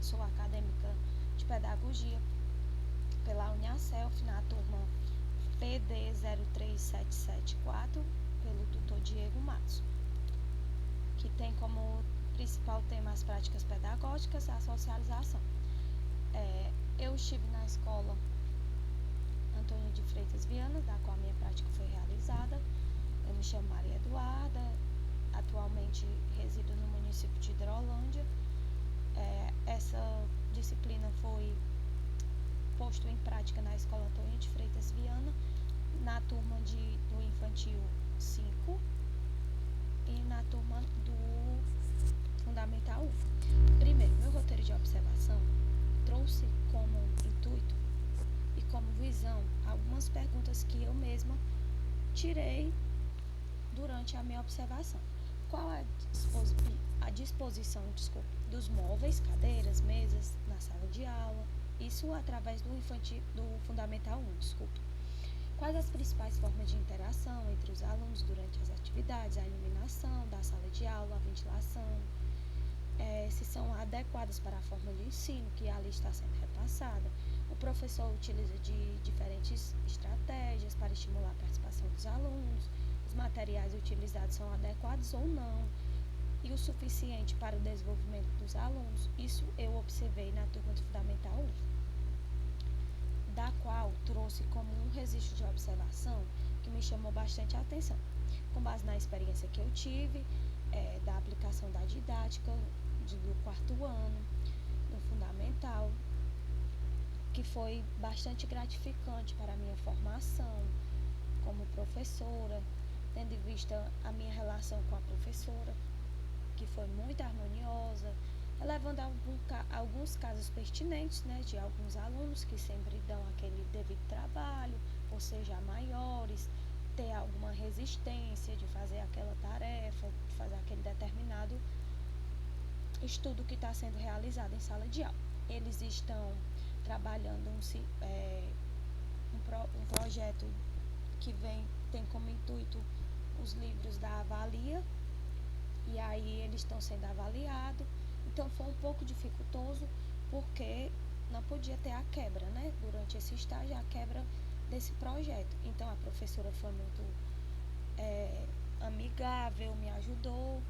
sou acadêmica de pedagogia pela Uniaself, na turma PD 03774, pelo tutor Diego Matos, que tem como principal tema as práticas pedagógicas e a socialização. Eu estive na escola Antônio de Freitas Viana, da qual a minha prática foi realizada. Eu me chamo Maria Eduarda, atualmente resido no município de Hidrolândia. Essa disciplina foi posto em prática na escola Antônio de Freitas Viana, na turma do Infantil 5 e na turma do Fundamental 1. Primeiro, meu roteiro de observação trouxe como intuito e como visão algumas perguntas que eu mesma tirei durante a minha observação. Qual a disposição dos móveis, cadeiras, mesas na sala de aula? Isso através do Fundamental 1, Quais as principais formas de interação entre os alunos durante as atividades, a iluminação da sala de aula, a ventilação, se são adequadas para a forma de ensino que ali está sendo repassada. O professor utiliza de diferentes estratégias para estimular a participação dos alunos, os materiais utilizados são adequados ou não, e o suficiente para o desenvolvimento dos alunos. Isso eu observei na turma do Fundamental 1, da qual trouxe como um registro de observação que me chamou bastante a atenção, com base na experiência que eu tive, da aplicação da didática do quarto ano, no fundamental, que foi bastante gratificante para a minha formação como professora, tendo em vista a minha relação com a professora, que foi muito harmoniosa, levando alguns casos pertinentes, de alguns alunos que sempre dão aquele devido trabalho, ou seja, maiores, ter alguma resistência de fazer aquela tarefa, de fazer aquele determinado estudo que está sendo realizado em sala de aula. Eles estão trabalhando um projeto que tem como intuito os livros da Avalia, e aí eles estão sendo avaliados. Então foi um pouco dificultoso, porque não podia ter a quebra, durante esse estágio, a quebra desse projeto. Então a professora foi muito amigável, me ajudou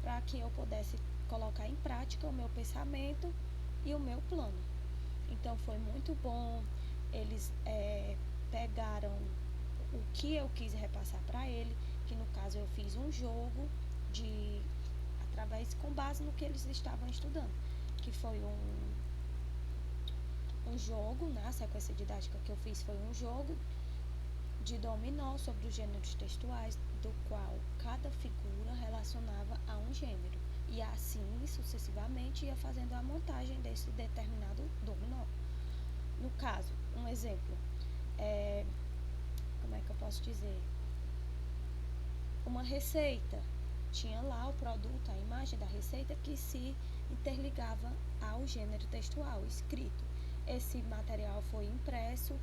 para que eu pudesse colocar em prática o meu pensamento e o meu plano. Então foi muito bom. Eles pegaram o que eu quis repassar para ele, que no caso eu fiz um jogo com base no que eles estavam estudando, que foi um jogo, a sequência didática que eu fiz foi um jogo de dominó sobre os gêneros textuais, do qual cada figura relacionava a um gênero, e assim sucessivamente ia fazendo a montagem desse determinado dominó. No caso, um exemplo, como é que eu posso dizer? Uma receita, tinha lá o produto, a imagem da receita que se interligava ao gênero textual escrito. Esse material foi impresso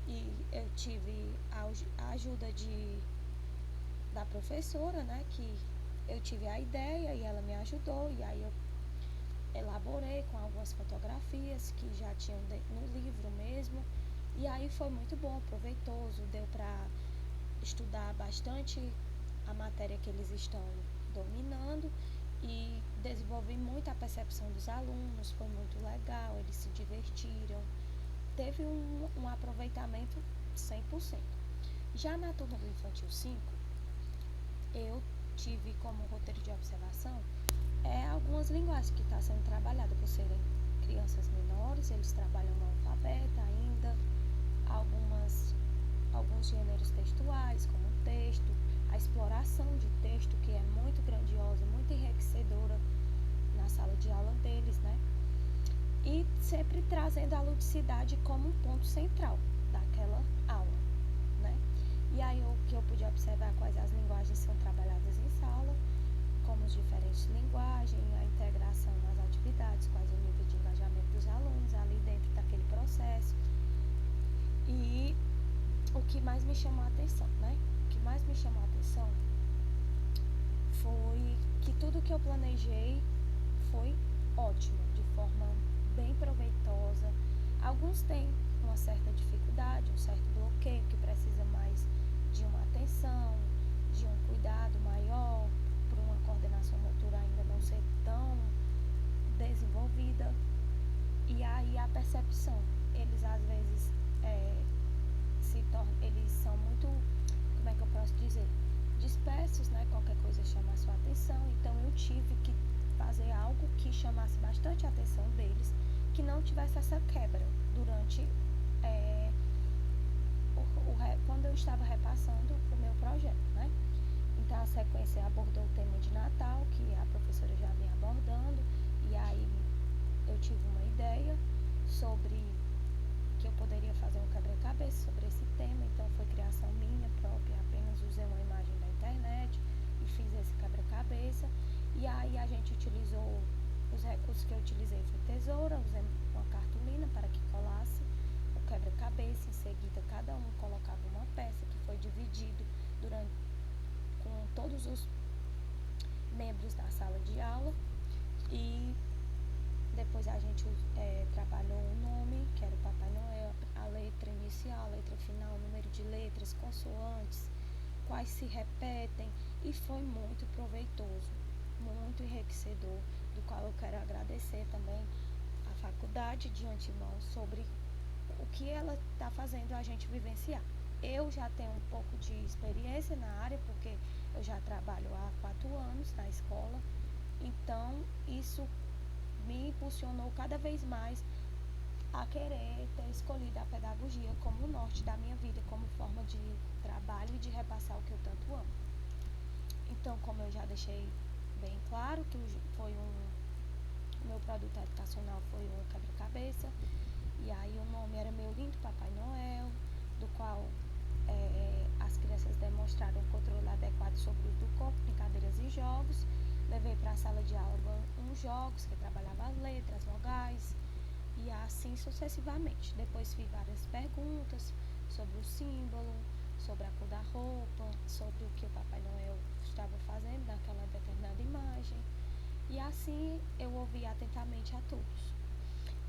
e eu tive a ajuda da professora, que eu tive a ideia e ela me ajudou, e aí eu elaborei com algumas fotografias que já tinham no livro mesmo, e aí foi muito bom, proveitoso, deu para estudar bastante a matéria que eles estão dominando e desenvolvi muito a percepção dos alunos, foi muito legal, eles se divertiram, teve um aproveitamento 100%. Já na turma do Infantil 5, eu tive como roteiro de observação algumas linguagens que estão sendo trabalhadas, por serem crianças menores, eles trabalham no alfabeto ainda, alguns gêneros textuais, como o texto, a exploração de texto, que é muito grandiosa, muito enriquecedora na sala de aula deles, e sempre trazendo a ludicidade como um ponto central daquela aula, E aí o que eu pude observar, quais as linguagens são trabalhadas em sala, como as diferentes linguagens, a integração nas atividades, quais o nível de engajamento dos alunos ali dentro daquele processo. E o que mais me chamou a atenção, O que mais me chamou a atenção foi que tudo que eu planejei foi ótimo, de forma bem proveitosa. Alguns têm uma certa dificuldade, um certo bloqueio, que precisa mais de uma atenção, de um cuidado maior, por uma coordenação motora ainda não ser tão desenvolvida. E aí a percepção, eles às vezes eles são muito, como é que eu posso dizer, dispersos, né? Qualquer coisa chama a sua atenção, então eu tive que fazer algo que chamasse bastante a atenção deles, que não tivesse essa quebra durante quando eu estava repassando o meu projeto, né? Então a sequência abordou o tema de Natal, que a professora já vinha abordando, e aí eu tive uma ideia sobre que eu poderia fazer um quebra-cabeça sobre esse tema, então foi criação minha própria, apenas usei uma imagem da internet e fiz esse quebra-cabeça. E aí a gente utilizou, os recursos que eu utilizei foi tesoura, usei uma cartolina para que colasse o quebra-cabeça, em seguida cada um colocava uma peça que foi dividido com todos os membros da sala de aula, e depois a gente trabalhou o nome, que era o Papai Noel, a letra inicial, a letra final, o número de letras, consoantes, quais se repetem, e foi muito proveitoso, muito enriquecedor, do qual eu quero agradecer também à faculdade de antemão sobre o que ela está fazendo a gente vivenciar. Eu já tenho um pouco de experiência na área, porque eu já trabalho há 4 anos na escola, então isso me impulsionou cada vez mais a querer ter escolhido a pedagogia como o norte da minha vida, como forma de trabalho e de repassar o que eu tanto amo. Então, como eu já deixei bem claro que o meu produto educacional foi o quebra-cabeça, e aí o nome era Meu Lindo Papai Noel, do qual as crianças demonstraram um controle adequado sobre o uso do corpo, brincadeiras e jogos. Levei para a sala de aula uns jogos que trabalhava as letras, vogais, e assim sucessivamente. Depois fiz várias perguntas sobre o símbolo, sobre a cor da roupa, sobre o que o Papai Noel estava fazendo naquela determinada imagem. E assim eu ouvi atentamente a todos.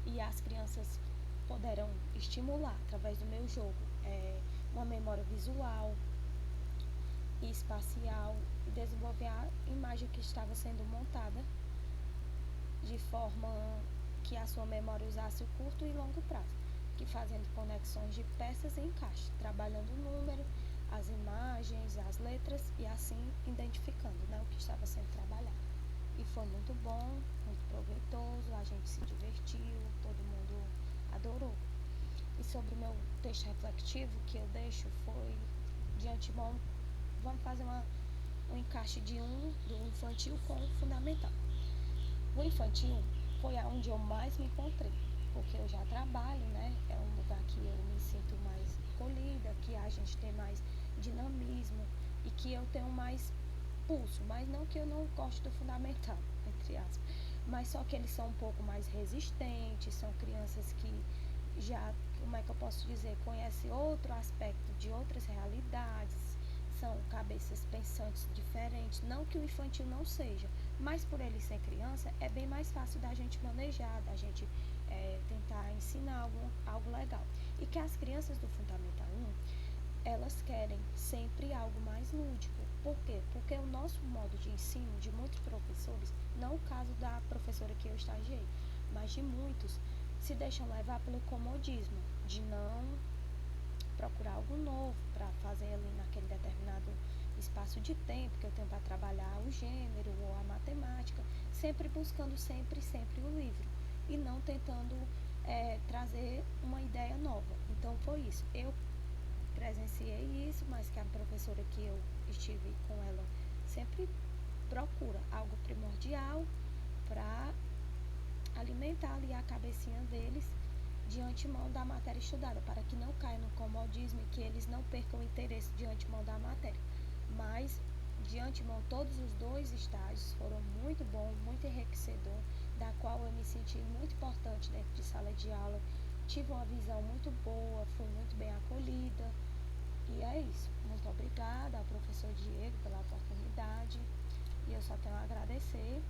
E as crianças poderão estimular, através do meu jogo, uma memória visual e espacial, e desenvolver a imagem que estava sendo montada de forma que a sua memória usasse o curto e longo prazo, que fazendo conexões de peças em encaixe, trabalhando o número, as imagens, as letras, e assim identificando, né, o que estava sendo trabalhado. E foi muito bom, muito proveitoso, a gente se divertiu, todo mundo adorou. E sobre o meu texto reflexivo que eu deixo foi, de antemão, vamos fazer um encaixe do infantil com o fundamental. O infantil foi aonde eu mais me encontrei, porque eu já trabalho, né? É um lugar que eu me sinto mais acolhida, que a gente tem mais dinamismo e que eu tenho mais pulso, mas não que eu não goste do fundamental, entre aspas, mas só que eles são um pouco mais resistentes, são crianças que já, como é que eu posso dizer, conhecem outro aspecto de outras realidades, são cabeças pensantes diferentes, não que o infantil não seja, mas por ele ser criança, é bem mais fácil da gente manejar, da gente tentar ensinar algo legal. E que as crianças do Fundamental 1, elas querem sempre algo mais lúdico. Por quê? Porque o nosso modo de ensino, de muitos professores, não o caso da professora que eu estagiei, mas de muitos, se deixam levar pelo comodismo, de não procurar algo novo para fazer ali naquele determinado espaço de tempo que eu tenho para trabalhar o gênero ou a matemática, sempre buscando sempre o livro e não tentando trazer uma ideia nova. Então foi isso. Eu presenciei isso, mas que a professora que eu estive com ela sempre procura algo primordial para alimentar ali a cabecinha deles de antemão da matéria estudada, para que não caia no comodismo e que eles não percam o interesse de antemão da matéria. Mas, de antemão, todos os 2 estágios foram muito bons, muito enriquecedor, da qual eu me senti muito importante dentro de sala de aula, tive uma visão muito boa, fui muito bem acolhida, e é isso. Muito obrigada ao professor Diego pela oportunidade, e eu só tenho a agradecer